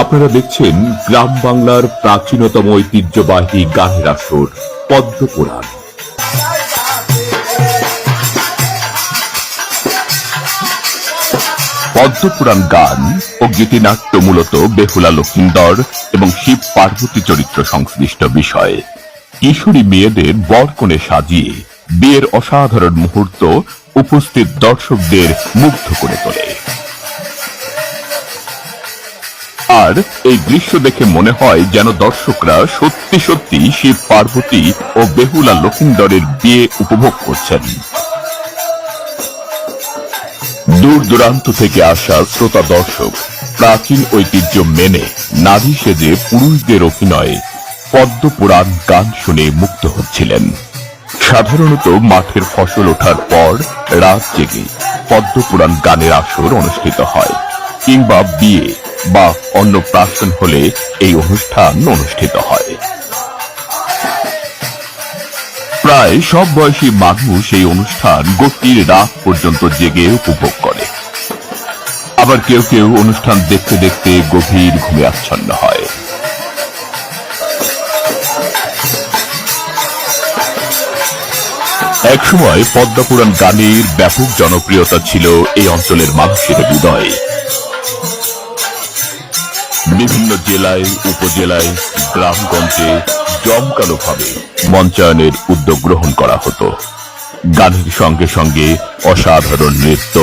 আপনারা দেখছেন গ্রাম বাংলার প্রাচীনতম ঐতিহ্যবাহী গানের আসর পদ্মপুরাণ। পদ্মপুরাণ গান ও গীতিনাট্য মূলত বেহুলা লক্ষিন্দর এবং শিব পার্বতী চরিত্র সংশ্লিষ্ট বিষয়। কিশোরী মেয়েদের বরকনে সাজিয়ে বিয়ের অসাধারণ মুহূর্ত উপস্থিত দর্শকদের মুগ্ধ করে তোলে। আর এই দৃশ্য দেখে মনে হয় যেন দর্শকরা সত্যি সত্যি শিব পার্বতী ও বেহুলা লক্ষিন্দরের বিয়ে উপভোগ করছেন। দূর দূরান্ত থেকে আসা শ্রোতা দর্শক প্রাচীন ঐতিহ্য মেনে নারী সেজে পুরুষদের অভিনয়ে পদ্মপুরাণ গান শুনে মুগ্ধ হচ্ছিলেন। সাধারণত মাঠের ফসল ওঠার পর রাত জেগে পদ্মপুরাণ গানের আসর অনুষ্ঠিত হয়, কিংবা বিয়ে বা অন্নপ্রাশন হলে এই অনুষ্ঠান অনুষ্ঠিত হয়। প্রায় সব বয়সী মানুষ এই অনুষ্ঠান গভীর রাত পর্যন্ত জেগে উপভোগ করে। আবার কেউ কেউ অনুষ্ঠান দেখতে দেখতে গভীর ঘুমে আচ্ছন্ন হয়। একসময় পদ্মপুরাণ গানের ব্যাপক জনপ্রিয়তা ছিল এই অঞ্চলের মানুষের হৃদয়ে। বিভিন্ন জেলায়, উপজেলায়, গ্রামগঞ্জে জমকালোভাবে মঞ্চায়নের উদ্যোগ গ্রহণ করা হতো। গানের সঙ্গে সঙ্গে অসাধারণ নৃত্য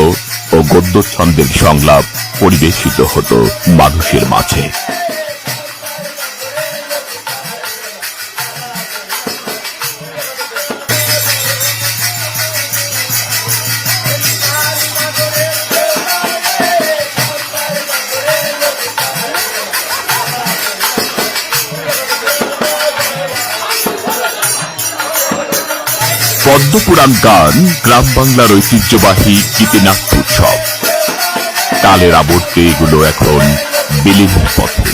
ও গদ্যছন্দের সংলাপ পরিবেশিত হতো মানুষের মাঝে। পদ্মপুরাণ গান গ্রাম বাংলার ঐতিহ্যবাহী গীতিনাট্য উৎসব। কালের আবর্তে এগুলো এখন বিলীনের পথে।